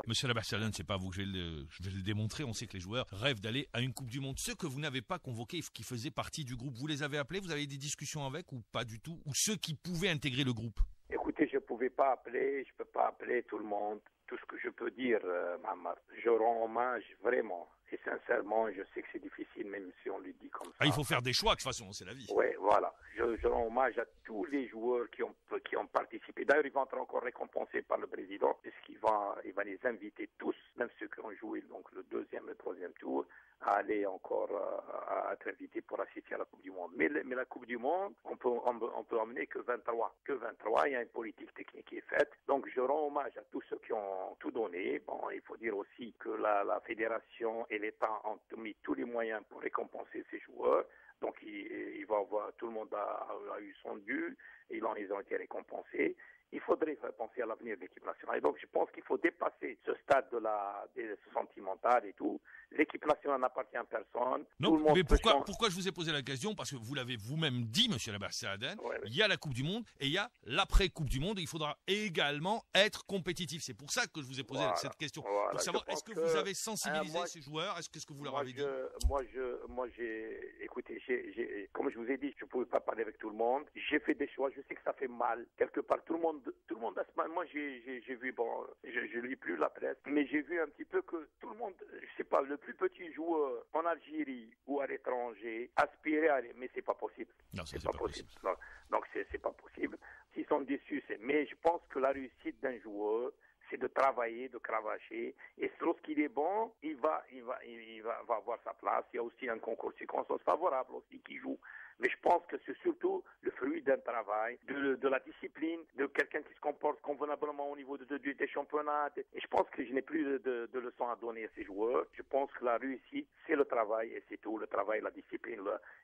Monsieur Labastardane, c'est pas à vous que je vais le démontrer. On sait que les joueurs rêvent d'aller à une Coupe du Monde. Ceux que vous n'avez pas convoqués, qui faisaient partie du groupe, vous les avez appelés? Vous avez eu des discussions avec ou pas du tout? Ou ceux qui pouvaient intégrer le groupe? Écoutez, je peux pas appeler tout le monde. Tout ce que je peux dire, Mohamed, je rends hommage vraiment. Et sincèrement, je sais que c'est difficile, même si on lui dit comme ça. Ah, il faut faire des choix, de toute façon, c'est la vie. Oui, voilà. Je rends hommage à tous les joueurs qui ont participé. D'ailleurs, ils vont être encore récompensés par le président, puisqu'il va les inviter tous, même ceux qui ont joué donc le deuxième et le troisième tour, à aller encore à être invités pour assister à la Coupe du Monde. Mais la Coupe du Monde, on peut emmener que 23. Que 23, il y a une politique technique qui est faite. Donc, je rends hommage à tous ceux qui ont tout donné. Bon, il faut dire aussi que la fédération et l'État ont mis tous les moyens pour récompenser ces joueurs. Donc, il va avoir, tout le monde a eu son dû, ils ont été récompensés. Il faudrait penser à l'avenir de l'équipe nationale. Et donc, je pense qu'il faut dépasser ce stade de sentimental et tout. L'équipe nationale n'appartient à personne. Non, mais pourquoi je vous ai posé la question? Parce que vous l'avez vous-même dit, monsieur Labastardane, il y a la Coupe du Monde et il y a l'après-Coupe du Monde. Et il faudra également être compétitif. C'est pour ça que je vous ai posé cette question. Pour savoir, est-ce que vous avez sensibilisé ces joueurs? Est-ce que vous leur avez dit? Écoutez, comme je vous ai dit, je ne pouvais pas parler avec tout le monde. J'ai fait des choix. Je sais que ça fait mal. Quelque part, tout le monde a ce mal. Moi, j'ai vu, bon, je lis plus la presse, mais j'ai vu un petit peu que tout le monde, je sais pas, le plus petit joueur en Algérie ou à l'étranger aspirait à aller, mais c'est pas possible. Non, c'est pas possible. Non. Donc, c'est pas possible. S'ils sont déçus, mais je pense que la réussite d'un joueur, c'est de travailler, de cravacher. Et lorsqu'il est bon, il va avoir sa place. Il y a aussi un concours de circonstances favorables aussi qui joue. Mais je pense que c'est surtout le fruit d'un travail, de la discipline, de quelqu'un qui se comporte convenablement au niveau des championnats. Et je pense que je n'ai plus de leçons à donner à ces joueurs. Je pense que la réussite, c'est le travail et c'est tout. Le travail, la discipline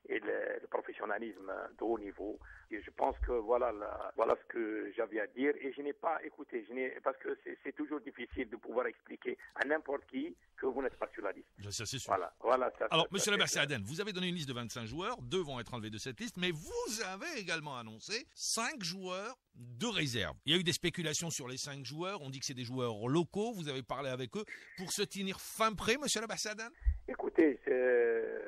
et le professionnalisme de haut niveau. Et je pense que voilà ce que j'avais à dire. Et je n'ai pas écouté, parce que c'est toujours difficile de pouvoir expliquer à n'importe qui que vous n'êtes pas sur la liste. Ça, c'est sûr. Voilà, alors, monsieur Labastardane, vous avez donné une liste de 25 joueurs. 2 vont être enlevés de cette liste, mais vous avez également annoncé 5 joueurs de réserve. Il y a eu des spéculations sur les 5 joueurs. On dit que c'est des joueurs locaux. Vous avez parlé avec eux pour se tenir fin prêt, monsieur Labastardane? Écoutez,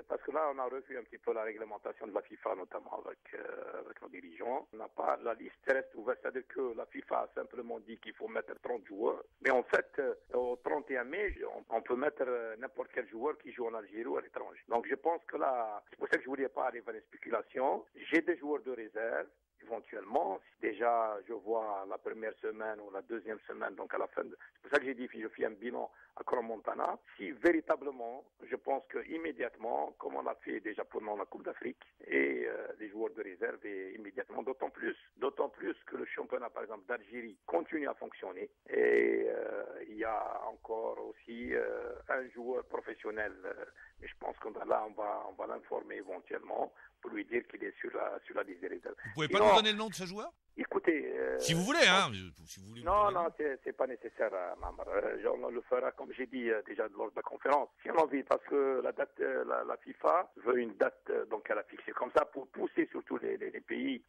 parce que là, on a revu un petit peu la réglementation de la FIFA, notamment avec nos dirigeants. On n'a pas, la liste reste ouverte, c'est-à-dire que la FIFA a simplement dit qu'il faut mettre 30 joueurs. Mais en fait, au 31 mai, on peut mettre n'importe quel joueur qui joue en Algérie ou à l'étranger. Donc je pense que là, c'est pour ça que je voulais pas aller vers les spéculations. J'ai des joueurs de réserve. Éventuellement, si déjà je vois la première semaine ou la deuxième semaine, donc à la fin, c'est pour ça que j'ai dit que je fais un bilan à Crans-Montana, si véritablement, je pense que immédiatement, comme on a fait déjà pendant la Coupe d'Afrique, et les joueurs de réserve, et immédiatement, d'autant plus que le championnat, par exemple, d'Algérie continue à fonctionner, et il y a encore aussi un joueur professionnel, mais je pense qu'on là, on va l'informer éventuellement, pour lui dire qu'il est sur la liste des réserves. Vous pouvez pas nous donner le nom de ce joueur? Écoutez... si vous voulez, hein. Si vous voulez non, c'est pas nécessaire, Mamar. On le fera, comme j'ai dit déjà lors de la conférence. Si on a envie, parce que la date, la FIFA veut une date, donc elle a fixé comme ça, pour pousser surtout les pays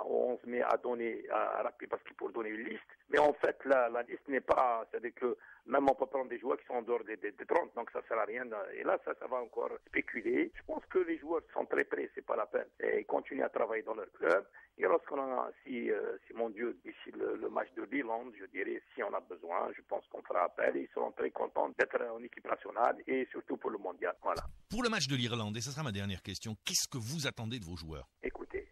au 11 mai à donner, à rappeler, parce qu'il faut donner une liste. Mais en fait, la liste n'est pas, c'est-à-dire que même on peut prendre des joueurs qui sont en dehors des 30, donc ça sert à rien. Et là, ça va encore spéculer. Je pense que les joueurs sont très prêts, c'est pas la peine. Et ils continuent à travailler dans leur club. Et lorsqu'on a, si mon Dieu, d'ici le match de l'Irlande, je dirais, si on a besoin, je pense qu'on fera appel et ils seront très contents d'être en équipe nationale et surtout pour le mondial. Voilà. Pour le match de l'Irlande, et ce sera ma dernière question, qu'est-ce que vous attendez de vos joueurs? Écoutez,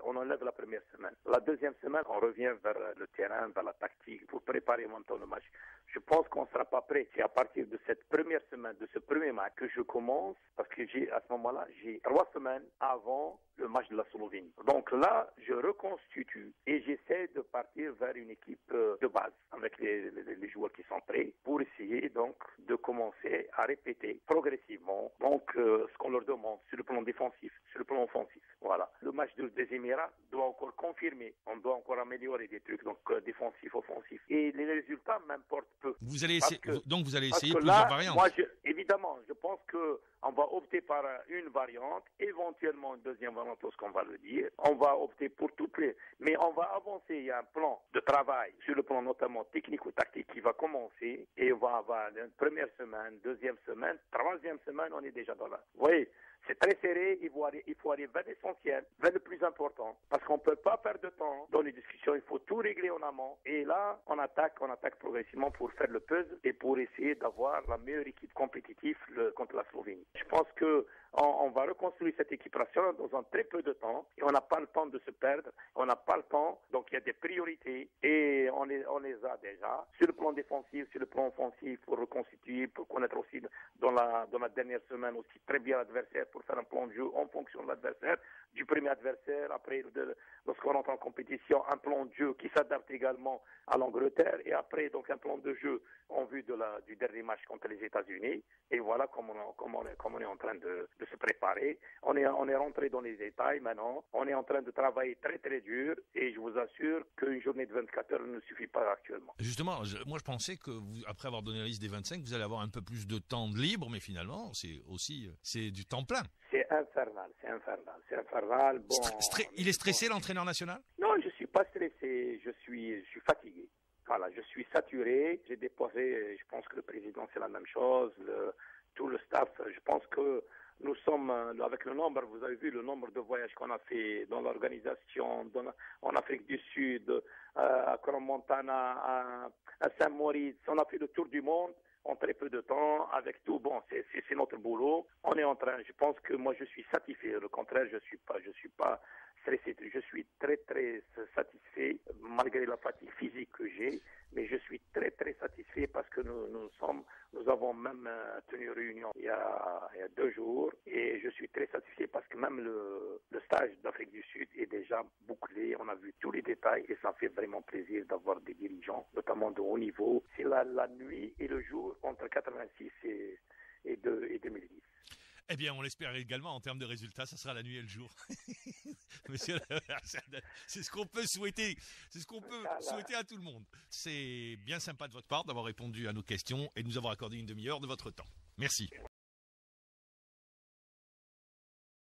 on enlève la première semaine. La deuxième semaine, on revient vers le terrain, vers la tactique, pour préparer maintenant le match. Je pense qu'on ne sera pas prêt. C'est à partir de cette première semaine, de ce premier match, que je commence, parce que à ce moment-là, j'ai 3 semaines avant le match de la Slovénie. Donc là, je reconstitue et j'essaie de partir vers une équipe de base, avec les joueurs qui sont prêts, pour essayer donc de commencer à répéter progressivement donc ce qu'on leur demande sur le plan défensif, sur le plan offensif. Voilà. Le match des Émirats doit encore confirmer. On doit encore améliorer des trucs, donc défensifs, offensifs. Et les résultats m'importent peu. Vous allez essayer, donc vous allez essayer plusieurs variantes. Moi, évidemment, je pense qu'on va opter par une variante, éventuellement une deuxième variante, lorsqu'on va le dire. On va opter pour toutes les... Mais on va avancer, il y a un plan de travail, sur le plan notamment technico-tactique qui va commencer, et on va avoir une première semaine, deuxième semaine, troisième semaine, on est déjà dans la... Vous voyez, c'est très serré, il faut aller vers l'essentiel, vers le plus important, parce qu'on ne peut pas perdre de temps dans les discussions, il faut tout régler en amont, et là, on attaque progressivement pour faire le puzzle et pour essayer d'avoir la meilleure équipe compétitive contre la Slovénie. Je pense que on va reconstruire cette équipe nationale dans un très peu de temps, et on n'a pas le temps de se perdre, on n'a pas le temps, donc il y a des priorités, et on les a déjà, sur le plan défensif, sur le plan offensif, pour reconstituer, pour connaître aussi dans la dernière semaine aussi très bien l'adversaire, pour faire un plan de jeu en fonction de l'adversaire, du premier adversaire, après lorsqu'on rentre en compétition, un plan de jeu qui s'adapte également à l'Angleterre, et après donc un plan de jeu en vue du dernier match contre les États-Unis. Et voilà comment on est en train de se préparer. On est rentré dans les détails maintenant. On est en train de travailler très très dur, et je vous assure qu'une journée de 24 heures ne suffit pas actuellement. Justement, moi je pensais que après avoir donné la liste des 25, vous allez avoir un peu plus de temps de libre, mais finalement c'est du temps plein. C'est infernal. Bon, il est stressé, l'entraîneur national? Non, je suis pas stressé, je suis fatigué. Voilà, je suis saturé. J'ai déposé, je pense que le président c'est la même chose, tout le staff. Je pense que nous sommes, avec le nombre, vous avez vu le nombre de voyages qu'on a fait dans l'organisation, en Afrique du Sud, à Crans-Montana, à Saint-Maurice. On a fait le tour du monde en très peu de temps, avec tout. Bon, c'est notre boulot. On est en train, je pense que moi je suis satisfait. Au contraire, je suis pas stressé. Je suis très très satisfait, malgré la fatigue physique que j'ai, mais je suis très très satisfait parce que nous avons même tenu réunion il y a 2 jours, et je suis très satisfait parce que même le stage d'Afrique du Sud est déjà bouclé. On a vu tous les détails, et ça fait vraiment plaisir d'avoir des dirigeants, notamment de haut niveau. C'est la nuit et le jour entre 86 et 2010. Eh bien, on l'espère également en termes de résultats, ça sera la nuit et le jour. Monsieur, c'est ce qu'on peut souhaiter. C'est ce qu'on peut souhaiter à tout le monde. C'est bien sympa de votre part d'avoir répondu à nos questions et de nous avoir accordé une demi-heure de votre temps. Merci.